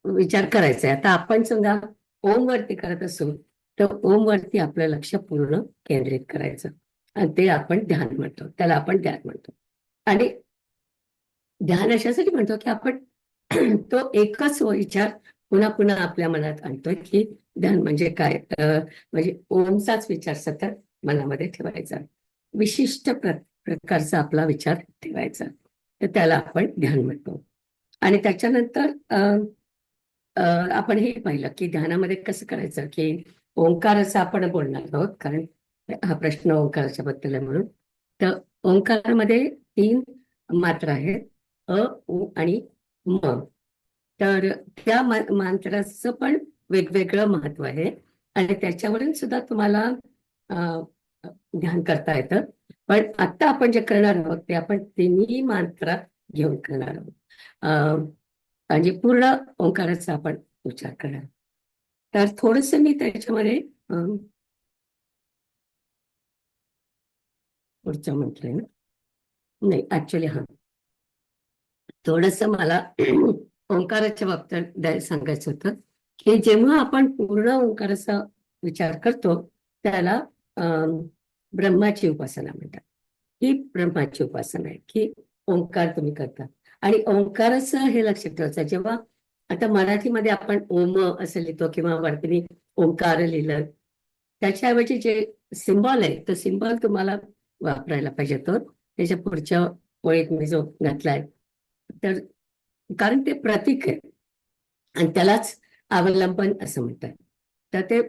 विचार करायचा आहे. आता आपण समजा ओम वरती करत असू तर ओम वरती आपलं लक्ष पूर्ण केंद्रित करायचं आणि ते आपण ध्यान म्हणतो, त्याला आपण ध्यान म्हणतो. आणि ध्यान अशासाठी म्हणतो की आपण तो एकच विचार पुन्हा पुन्हा आपल्या मनात आणतोय की ध्यान म्हणजे काय, म्हणजे ओमचाच विचार सतत मनामध्ये ठेवायचा, विशिष्ट प्रकारचा आपला विचार ठेवायचा, तर त्याला आपण ध्यान म्हणतो. आणि त्याच्यानंतर आपण हे पाहिलं की ध्यानामध्ये कसं करायचं, की ओंकाराचं आपण बोलणार आहोत कारण हा प्रश्न ओंकाराच्या बद्दल आहे म्हणून. तर ओंकारामध्ये 3 मात्रा आहेत, अ, उ आणि म. तर त्या मंत्राचं पण वेगवेगळं महत्व आहे आणि त्याच्यावरून सुद्धा तुम्हाला ध्यान करता येतं. पण आता आपण जे करणार आहोत ते आपण 3ही मात्रा घेऊन करणार आहोत, म्हणजे पूर्ण ओंकाराचा आपण उच्चार करणार. तर थोडस मी त्याच्यामध्ये पुढचं म्हटलंय ना, नाही ऍक्च्युली थोडस मला ओंकाराच्या बाबतीत सांगायचं होतं की जेव्हा आपण पूर्ण ओंकाराचा विचार करतो त्याला ब्रह्माची उपासना म्हणतात. ही ब्रह्माची उपासना आहे की ओंकार तुम्ही करता. आणि ओंकाराचं हे लक्षात ठेवायचं, जेव्हा आता मराठीमध्ये आपण ओम असं लिहितो किंवा वरती ओंकार लिहिलं, त्याच्याऐवजी जे सिम्बॉल आहे तो सिम्बॉल तुम्हाला वापरायला पाहिजे. तो त्याच्या पुढच्या ओळीत मी जो घातलाय, तर कारण ते प्रतीक आहे आणि त्यालाच अवलंबन असं म्हणतात. तर ते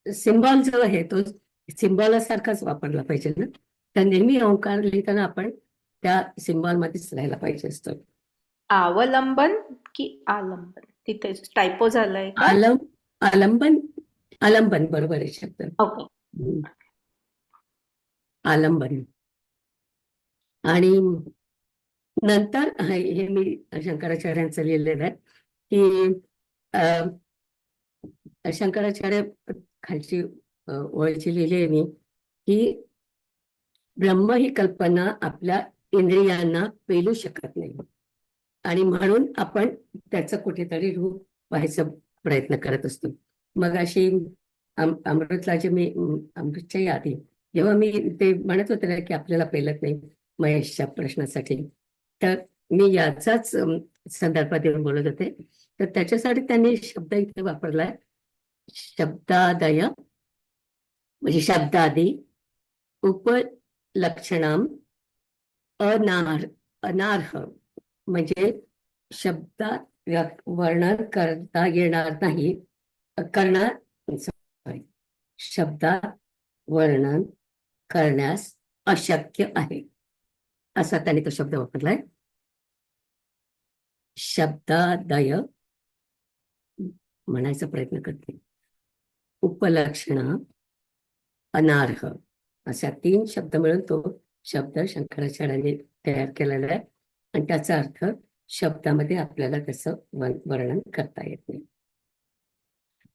सिम्बॉल जो आहे तो सिम्बॉल सारखाच वापरला पाहिजे ना. तर नेहमी ओंकार लिहिताना आपण त्या सिम्बॉल मध्येच राहायला पाहिजे असतो. अवलंबन की आलंबन, तिथे टायपो झालाय का? आलंबन, आलंबन बरोबर आहे शब्द. ओके. आलंबन. आणि नंतर हे मी शंकराचार्यांचं लिहिलेलं आहे की शंकराचार्य खालची ओळीची लिहिली आहे मी की ब्रह्म ही कल्पना आपल्या इंद्रियांना पेलू शकत नाही आणि म्हणून आपण त्याचं कुठेतरी रूप व्हायचा प्रयत्न करत असतो. मग अशी अमृतला जे मी अमृतच्या यादी जेव्हा मी ते म्हणत होते ना की आपल्याला पेलत नाही महेशच्या प्रश्नासाठी, तर मी याचाच संदर्भात देऊन बोलत होते. तर त्याच्यासाठी त्यांनी शब्द इथे वापरलाय, शब्दादय म्हणजे शब्दादी, उपलक्षणाम, अनार्ह म्हणजे शब्दात वर्णन करता येणार नाही, शब्दात वर्णन करण्यास अशक्य आहे असा त्यांनी तो शब्द वापरलाय. शब्दादय म्हणायचा प्रयत्न करते, उपलक्षण, अनार्ह अशा 3 शब्द मिळून तो शब्द शंकराचार्यांनी तयार केलेला आहे आणि त्याचा अर्थ शब्दामध्ये आपल्याला त्याचं वर्णन करता येत नाही.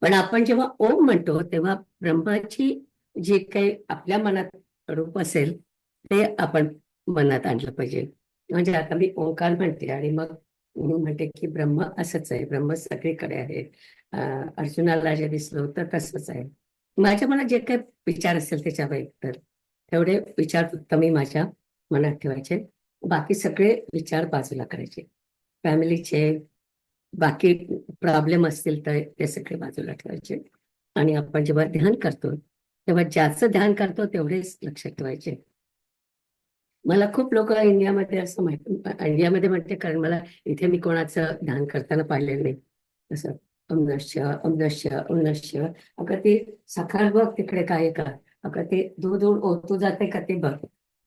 पण आपण जेव्हा ओम म्हणतो तेव्हा ब्रह्माची जे काही आपल्या मनात रूप असेल ते आपण मनात आणलं पाहिजे. म्हणजे आता मी ओंकार म्हणते आणि मग मी म्हणते की ब्रह्म असंच आहे, ब्रह्म सगळीकडे आहे, अर्जुनाला जे दिसलं होतं तसंच आहे. माझ्या मनात जे काही विचार असेल त्याच्याबद्दल तेवढे विचार फक्त मी माझ्या मनात ठेवायचे, बाकी सगळे विचार बाजूला करायचे. फॅमिलीचे, बाकी प्रॉब्लेम असतील तर ते सगळे बाजूला ठेवायचे. आणि आपण जेव्हा ध्यान करतो तेव्हा ज्याचं ध्यान करतो तेवढेच लक्षात ठेवायचे. मला खूप लोक इंडियामध्ये असं इंडियामध्ये म्हणते, कारण मला इथे मी कोणाचं ध्यान करताना पाहिलेलं नाही. असं उन्नश्य उन्नश्य उन्नश्य, अगं ते सकाळ बघ तिकडे काय आहे का, अगं ते दूध ओतू जाते का ते बघ.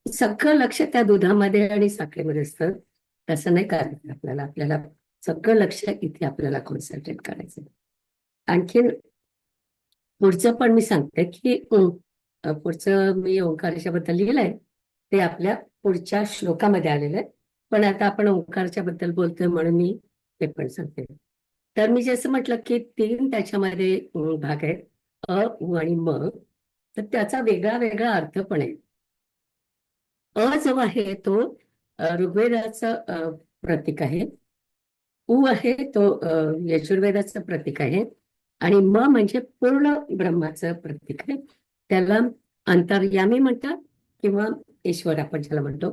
सगळं लक्ष त्या दुधामध्ये आणि साखरेमध्ये असतं. तसं नाही करायचं आपल्याला. आपल्याला सगळं लक्ष इथे आपल्याला कॉन्सन्ट्रेट करायचं. आणखीन पुढचं पण मी सांगते की पुढचं मी ओंकाराच्या बद्दल लिहिलंय ते आपल्या पुढच्या श्लोकामध्ये आलेलं आहे. पण आता आपण ओंकाराच्या बद्दल बोलतोय म्हणून मी ते पण सांगते. तर मी जसं म्हटलं की 3 त्याच्यामध्ये भाग आहेत, अ, उ आणि म. तर त्याचा वेगळा वेगळा अर्थ पण आहे. अ जो आहे तो ऋग्वेदाचं प्रतीक आहे. उ आहे तो यजुर्वेदाचं प्रतीक आहे. आणि म म्हणजे पूर्ण ब्रह्माचं प्रतीक आहे. त्याला अंतर्यामी म्हणतात किंवा ईश्वर आपण ज्याला म्हणतो.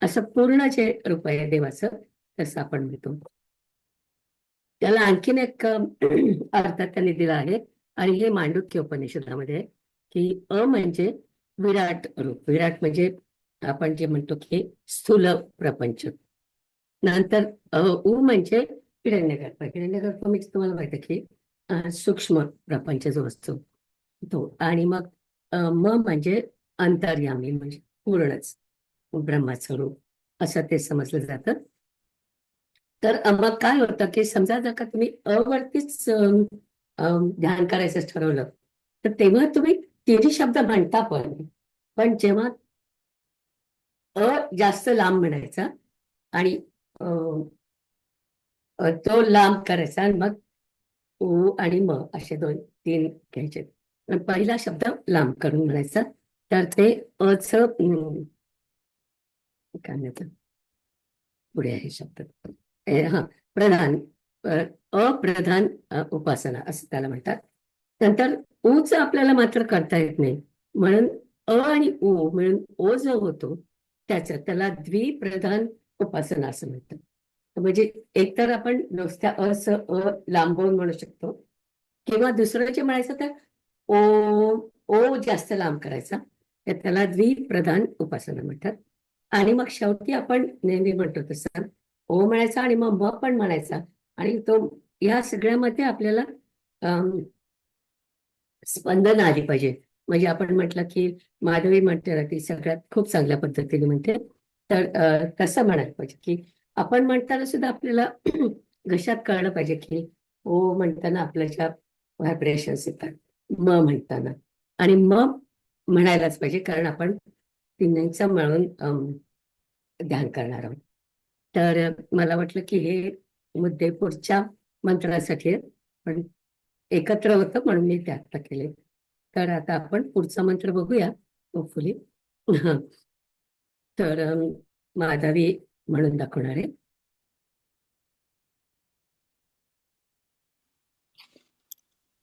असं पूर्ण जे रूप आहे देवाचं तसं आपण म्हणतो. त्याला आणखीन एक अर्थ त्यांनी दिला आहे आणि हे मांडुक्य उपनिषदामध्ये आहे की अ म्हणजे विराट रूप. विराट म्हणजे आपण जे म्हणतो की स्थूल प्रपंच. नंतर उ म्हणजे हिरण्यगर्भ. हिरण्यगर्भ म्हणजे तुम्हाला माहिती आहे की सूक्ष्म प्रपंच जो असतो तो. आणि मग म म्हणजे अंतर्यामी म्हणजे पूर्णच ब्रह्माचं रूप असं ते समजलं जातं. तर मग काय होतं की समजा जर का तुम्ही अवरतीच ध्यान करायचं ठरवलं तर तेव्हा तुम्ही तिन्ही शब्द म्हणता पण जेव्हा जास्त लांब म्हणायचा आणि अ, तो लांब करायचा आणि मग उ आणि म असे 2-3 घ्यायचे. पण पहिला शब्द लांब करून म्हणायचा. तर ते अच काय म्हणतात पुढे आहे शब्द हा प्रधान अप्रधान उपासना असं त्याला म्हणतात. नंतर ऊच आपल्याला मात्र करता येत नाही म्हणून अ आणि उ मिळून ओ जो होतो त्याला द्विप्रधान उपासना असं म्हणतात. म्हणजे एकतर आपण नुसत्या लांबवून म्हणू शकतो किंवा दुसरं जे म्हणायचं तर ओ ओ जास्त लांब करायचा. तर त्याला द्विप्रधान उपासना म्हणतात. आणि मग शेवटी आपण नेहमी म्हणतो तसं ओ म्हणायचा आणि मग म पण म्हणायचा. आणि तो या सगळ्यामध्ये आपल्याला स्पंदन आली पाहिजे. म्हणजे आपण म्हटलं की माधवी म्हणते ना ती सगळ्यात खूप चांगल्या पद्धतीने म्हणते. तर तसं म्हणायला पाहिजे की आपण म्हणताना सुद्धा आपल्याला घशात कळलं पाहिजे की ओ म्हणताना आपल्याच्या व्हायब्रेशन्स येतात, म म्हणताना. आणि मग म्हणायलाच पाहिजे कारण आपण तिन्हीचं मिळून ध्यान करणार आहोत. तर मला वाटलं की हे मुद्दे पुढच्या मंत्रासाठी आहेत, पण एकत्र होतं म्हणून मी ते आता केले. तर आता आपण पुढचा मंत्र बघूया होपफुली. तर माधवी म्हणून दाखवणार आहे.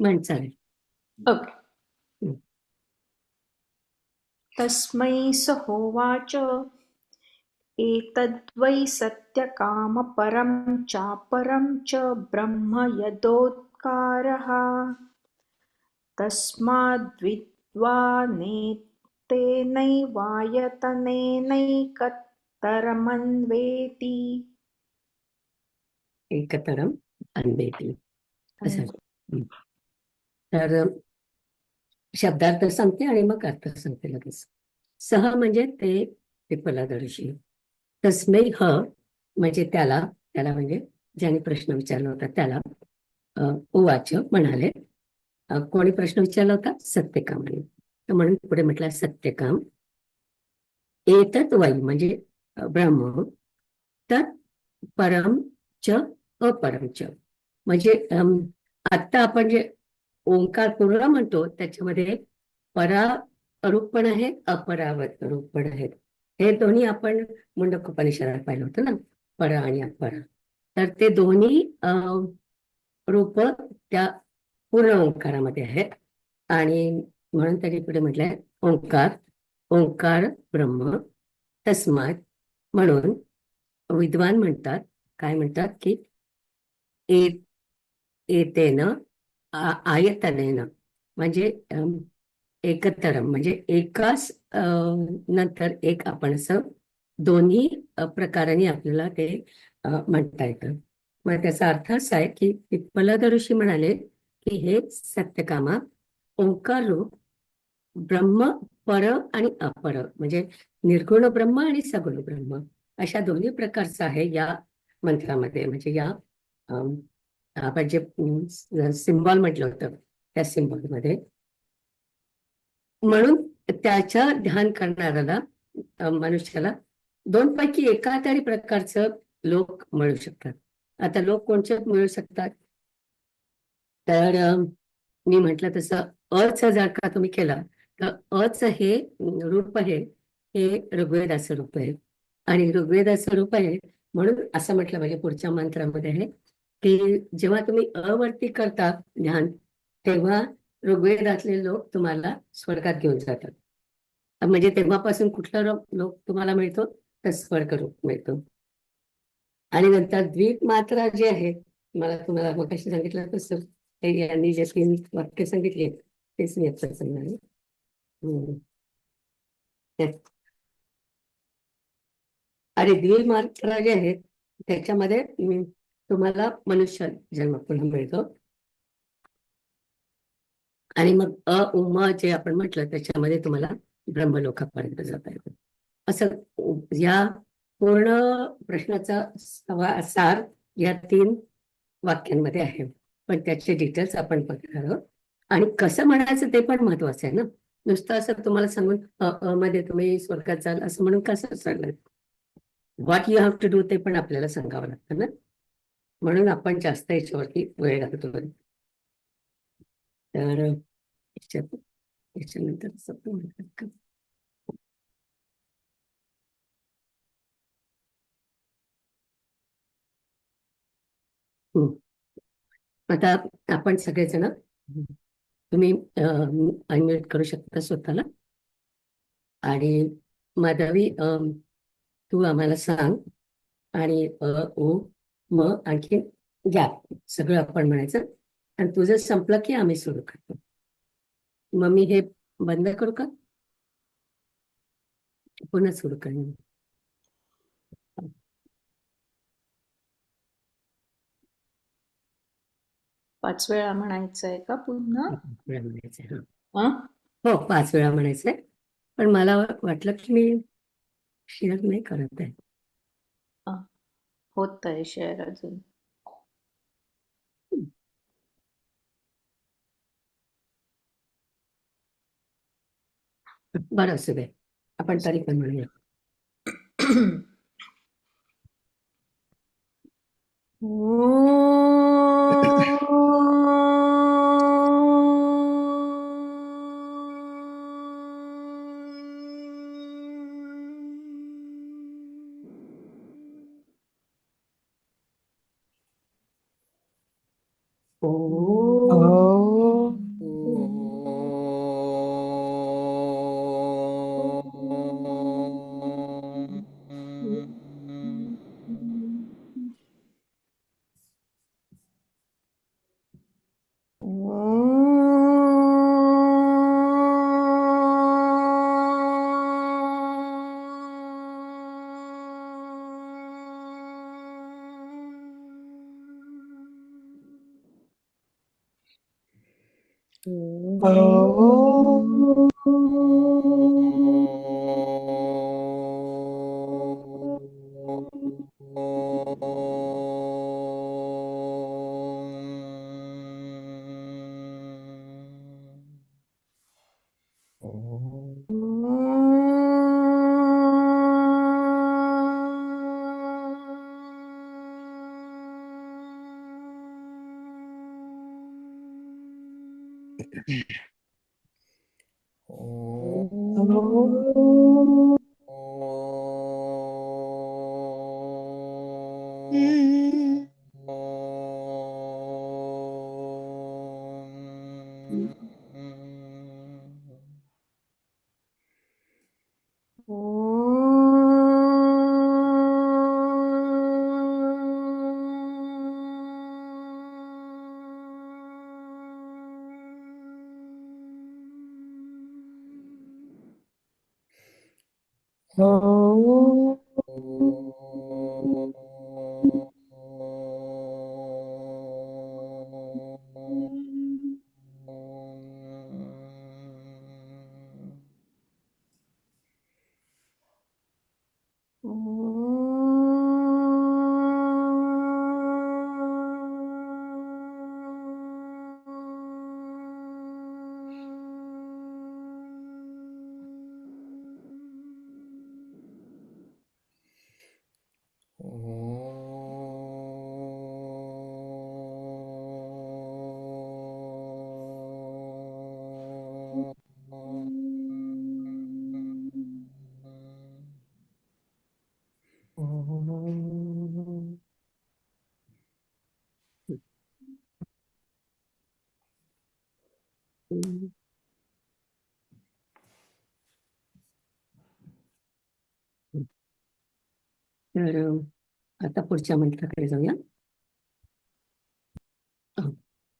म्हण चालेल. ओके. तस्मै स होवाच एतद्वै सत्यकामपरं चापरं च ब्रह्म यदोत्कारः तस्माद्विद्वानेतेनैवायतनेनैकतरमन्वेति. एकतरम अन्वेती असं. तर शब्दार्थ सांगते आणि मग अर्थ सांगते लगेच. सह म्हणजे ते विफलादर्शी. तस्मै ह म्हणजे त्याला म्हणजे ज्याने प्रश्न विचारला होता त्याला उवाच म्हणाले. कोणी प्रश्न विचारला होता? सत्यकामाने. तर म्हणून पुढे म्हटलं सत्यकाम एतत् वै म्हणजे ब्रह्म तत् परम च अपरम च. म्हणजे आत्ता आपण जे ओंकार पूर्ण म्हणतो त्याच्यामध्ये परारूप पण आहे, अपरावत रूप पण आहे. हे दोन्ही आपण मुंडकोपनिषदात पाहिलं होतं ना, पर आणि अपर. तर ते दोन्ही रूप त्या पूर्ण ओंकारामध्ये आहेत. आणि म्हणून त्यांनी पुढे म्हटलंय ओंकार ओंकार ब्रह्म तस्मात. म्हणून विद्वान म्हणतात काय म्हणतात की एतेन आयतनेन म्हणजे एकतरम म्हणजे एकाच नंतर एक आपण असं दोन्ही प्रकारांनी आपल्याला ते म्हणता येतं. मग त्याचा अर्थ असा आहे की पिप्पलाद ऋषी म्हणाले की हे सत्यकामा ओंकार रूप ब्रह्म पर आणि अपर म्हणजे निर्गुण ब्रह्म आणि सगुण ब्रह्म अशा दोन्ही प्रकारचं आहे या मंत्रामध्ये. म्हणजे या अम, आपण जे सिम्बॉल म्हटलं होतं त्या सिम्बॉलमध्ये. म्हणून त्याच्या ध्यान करणाऱ्याला मनुष्याला दोन पैकी एका तरी प्रकारचं लोक मिळू शकतात. आता लोक कोणते मिळू शकतात तर मी म्हटलं तसं अचं जर का तुम्ही केलं तर अचं हे रूप आहे हे ऋग्वेदाचं रूप आहे आणि ऋग्वेदाचं रूप आहे म्हणून असं म्हटलं म्हणजे पुढच्या मंत्रामध्ये आहे की जेव्हा तुम्ही अवरती करता ध्यान तेव्हा ऋग्वेदातले लोक तुम्हाला स्वर्गात घेऊन जातात. म्हणजे तेव्हापासून कुठला लोक तुम्हाला मिळतो तर स्वर्ग रूप मिळतो. आणि नंतर द्वीप मात्रा जे आहे मला तुम्हाला मग कशी सांगितलं तसं ते यांनी जे 3 वाक्य सांगितली तेच मी आता सांगणार आहे. हम्म. ते- आणि द्वीप मात्रा जे आहेत त्याच्यामध्ये तुम्हाला मनुष्य जन्म पुन्हा मिळतो आणि मग उम जे आपण म्हटलं त्याच्यामध्ये तुम्हाला ब्रह्मलोकापर्यंत जाता येतं. असं या पूर्ण प्रश्नाचा सार या 3 वाक्यांमध्ये आहे. पण त्याचे डिटेल्स आपण बघणार आहोत आणि कसं म्हणायचं ते पण महत्वाचं आहे ना. नुसतं असं तुम्हाला सांगून मध्ये तुम्ही स्वर्गात जाल असं म्हणून कसं सांगणार. What you have to do ते पण आपल्याला सांगावं लागतं ना. म्हणून आपण जास्त याच्यावरती वेळ घालतो. तर याच्यानंतर असं पण म्हणतात का हम्म. आता आपण सगळेजण तुम्ही अनम्यूट करू शकता स्वतःला आणि माधवी तू आम्हाला सांग आणि ओ म आणखी गॅप सगळं आपण म्हणायचं आणि तुझं संपलं की आम्ही सुरू करतो. मग मी हे बंद करू का पुन्हा सुरू करेन. 5 वेळा म्हणायचं आहे का पुन्हा? वेळा म्हणायचं हं? हो 5 वेळा म्हणायचंय पण मला वाटलं की मी शेअर नाही करत आहे. हं. होत आहे शेअर अजून. बरं असू दे आपण तरी पण म्हणूया. Oh. Oh. Oh. तर आता पुढच्या मंत्राकडे जाऊया.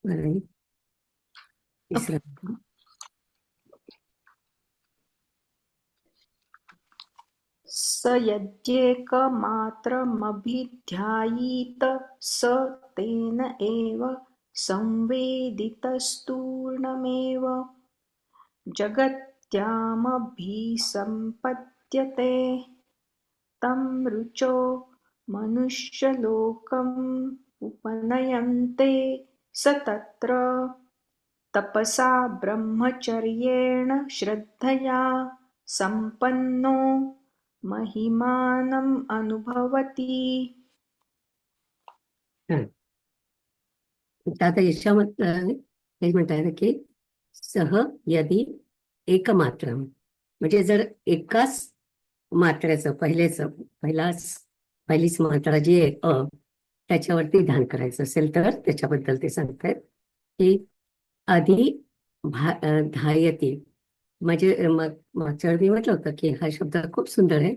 आणि तिसरा मंत्र. स यद्येकमात्रमभिध्यायीत स तेन एव संवेदितस्तूर्णमेव जगत्यामभिसम्पद्यते तं ऋचो मनुष्यलोकम् उपनयन्ते स तत्र तपसा ब्रह्मचर्येण श्रद्धया संपन्नो महिमानम् अनुभवति. आता याच्यामध्ये हे म्हणता येतं की सह यदि एकमात्र, म्हणजे जर एकाच मात्रेचं पहिलीच मात्रा जी आहे त्याच्यावरती ध्यान करायचं असेल तर त्याच्याबद्दल ते सांगतात की आधी धायती, म्हणजे मागच्या वेळी म्हटलं होतं की हा शब्द खूप सुंदर आहे.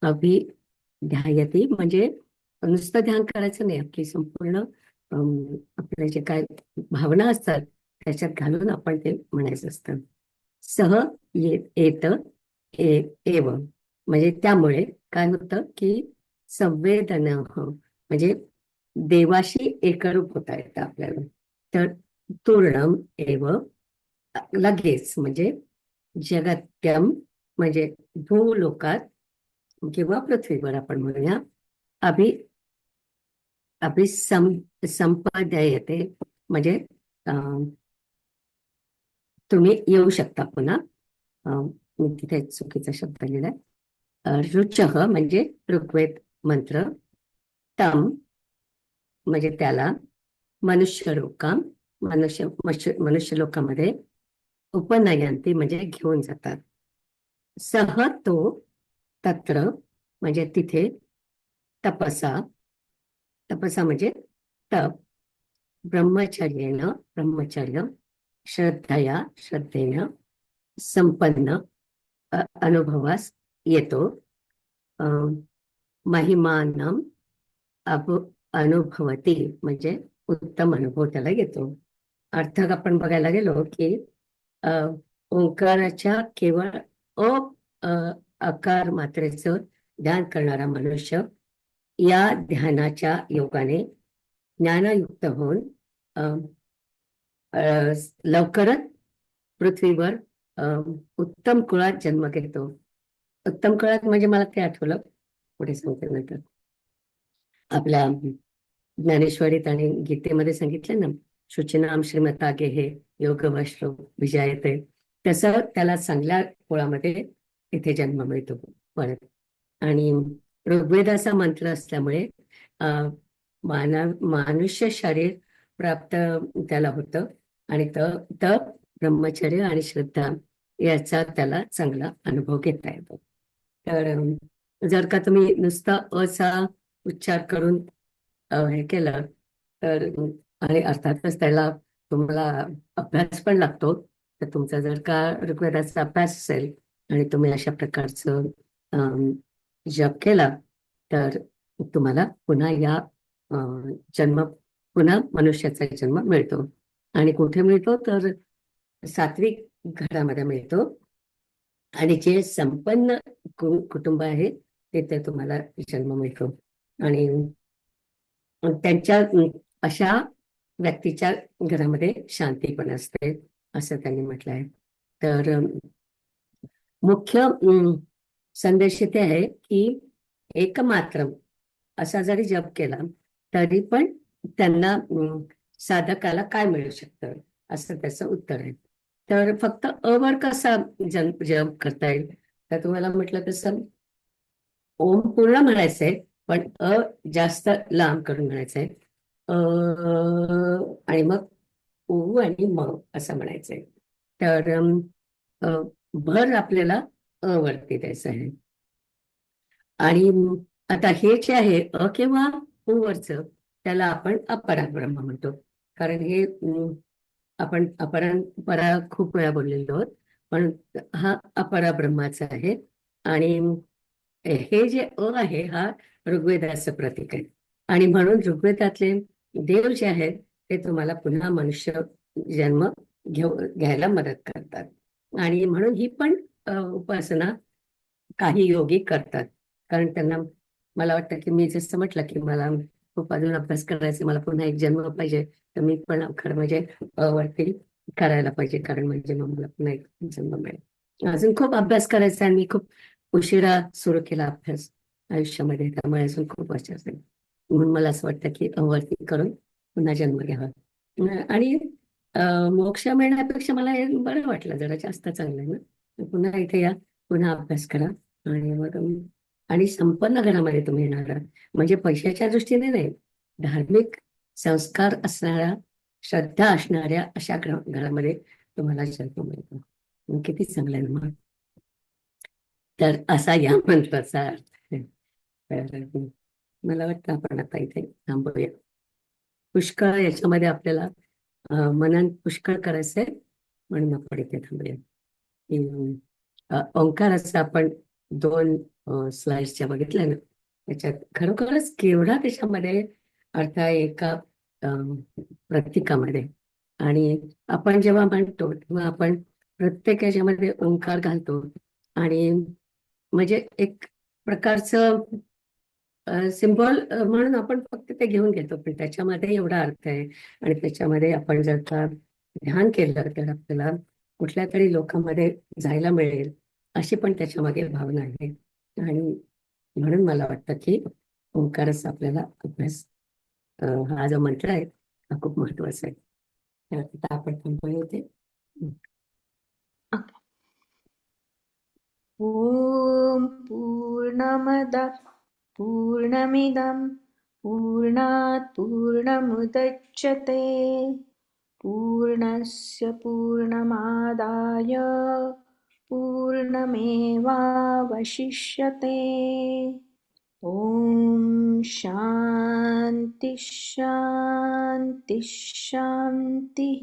अभिध्यायती म्हणजे नुसतं ध्यान करायचं नाही, आपली संपूर्ण आपले जे काय भावना असतात त्याच्यात घालून आपण ते म्हणायचं असतं. सह येत एव, म्हणजे त्यामुळे काय होतं की संवेदन म्हणजे देवाशी एकरूप होता येतं आपल्याला. तर तूर्णम एव लगेच, म्हणजे जगत्यम म्हणजे भूलोकात किंवा पृथ्वीवर आपण म्हणूया संपदा येते, म्हणजे तुम्ही येऊ शकता पुन्हा. मी तिथे चुकीचा शब्द लिहिलाय. रुचः म्हणजे ऋग्वेद मंत्र, तम म्हणजे त्याला, मनुष्य लोकामध्ये उपनयंती म्हणजे घेऊन जातात. सह तो तत्र म्हणजे तिथे, तपसा म्हणजे तप, ब्रह्मचर्य, श्रद्धेनं संपन्न अनुभवास येतो. महिमानम अनुभवती म्हणजे उत्तम अनुभव त्याला येतो. अर्थ आपण बघायला गेलो की ओंकाराच्या केवळ आकार मात्रेचं ध्यान करणारा मनुष्य या ध्यानाच्या योगाने ज्ञानयुक्त होऊन लवकरच पृथ्वीवर उत्तम कुळात जन्म घेतो. उत्तम कुळात म्हणजे मला ते आठवलं, पुढे सांगते नंतर. आपल्या ज्ञानेश्वरीत आणि गीतेमध्ये सांगितलं ना, शुचिनाम श्रीमता गेहे योग वैश्रव विजयते, तसं त्याला चांगल्या कुळामध्ये इथे जन्म मिळतो परत. आणि ऋग्वेदाचा मंत्र असल्यामुळे मनुष्य शरीर प्राप्त त्याला होतं, आणि तप, ब्रह्मचर्य आणि श्रद्धा याचा त्याला चांगला अनुभव घेता येतो. तर जर का तुम्ही नुसता अचा उच्चार करून हे केलं तर, आणि अर्थातच त्याला तुम्हाला अभ्यास पण लागतो, तर तुमचा जर का ऋग्वेदाचा अभ्यास असेल आणि तुम्ही अशा प्रकारचं जप केला तर तुम्हाला पुन्हा पुन्हा मनुष्याचा जन्म मिळतो. आणि कुठे मिळतो तर सात्विक घरामध्ये मिळतो. आणि जे संपन्न कुटुंब आहे तिथे तुम्हाला जन्म मिळतो. आणि त्यांच्या अशा व्यक्तीच्या घरामध्ये शांती पण असते असं त्यांनी म्हटलं आहे. तर मुख्य संदेश इथे आहे की एकमात्र असा जरी जप केला तरी पण त्यांना साधकाला काय मिळू शकतं असं त्याचं उत्तर आहे. तर फक्त अवर कसा जप करता येईल, तर तुम्हाला म्हटलं तसं ओम पूर्ण म्हणायचंय, पण जास्त लांब करून म्हणायचंय. अ आणि मग ऊ आणि म असं म्हणायचंय. तर अ, भर आपल्याला वरती द्यायचं आहे. आणि आता हे जे आहे किंवा ऊ वरचं त्याला आपण अपराब्रह्म म्हणतो. कारण हे आपण अपरांपरा खूप वेळा बोललेलो आहोत, पण हा अपराब्रह्माचा आहे. आणि हे जे आहे हा ऋग्वेदाचं प्रतीक आहे. आणि म्हणून ऋग्वेदातले देव जे आहेत ते तुम्हाला पुन्हा मनुष्य जन्म घ्यायला मदत करतात. आणि म्हणून ही पण उपासना काही योगी करतात. कारण त्यांना मला वाटतं की मी जसं म्हटलं की मला खूप अजून अभ्यास करायचा, मला पुन्हा एक जन्म पाहिजे, तर मी पण खरं म्हणजे वरती करायला पाहिजे, कारण म्हणजे मग मला पुन्हा एक जन्म मिळेल. अजून खूप अभ्यास करायचा आणि मी खूप उशिरा सुरू केला अभ्यास आयुष्यामध्ये, त्यामुळे अजून खूप वर्ष असेल. म्हणून मला असं वाटतं की वरती करून पुन्हा जन्म घ्यावा. आणि मोक्ष मिळण्यापेक्षा मला हे बरं वाटलं, जरा जास्त चांगलं आहे ना. पुन्हा इथे या, पुन्हा अभ्यास करा. आणि मग आणि संपन्न घरामध्ये तुम्ही येणार आहात. म्हणजे पैशाच्या दृष्टीने नाही, धार्मिक संस्कार असणाऱ्या, श्रद्धा असणाऱ्या अशा घरामध्ये तुम्हाला जन्म मिळतो. मग किती चांगलं आहे ना मग. तर असा या मंत्राचा अर्थ आहे. तर मला वाटतं आपण आता इथे थांबूया. पुष्कळ याच्यामध्ये आपल्याला मनन पुष्कळ करायचंय, म्हणून आपण इथे थांबूया. की, ओंकाराचं आपण 2 स्लाइड्सच्या बघितल्या ना, त्याच्यात खरोखरच केवढा त्याच्यामध्ये अर्थ आहे एका अ, प्रतीकामध्ये. आणि आपण जेव्हा म्हणतो तेव्हा आपण प्रत्येक याच्यामध्ये ओंकार घालतो. आणि म्हणजे एक प्रकारचं सिम्बॉल म्हणून आपण फक्त ते घेऊन घेतो, पण त्याच्यामध्ये एवढा अर्थ आहे. आणि त्याच्यामध्ये आपण जर का ध्यान केलं तर आपल्याला कुठल्या तरी लोकांमध्ये जायला मिळेल अशी पण त्याच्यामागे भावना आहे. आणि म्हणून मला वाटतं की ओंकारच आपल्याला अभ्यास हा जो मंत्र आहे हा खूप महत्वाचा आहे. तर आता आपण थांबूया इथे. ॐ पूर्णमदः पूर्णमिदं पूर्णात् पूर्णमुदच्यते पूर्णस्य पूर्णमादाय पूर्णमेवावशिष्यते. ॐ शान्ति शान्ति शान्तिः.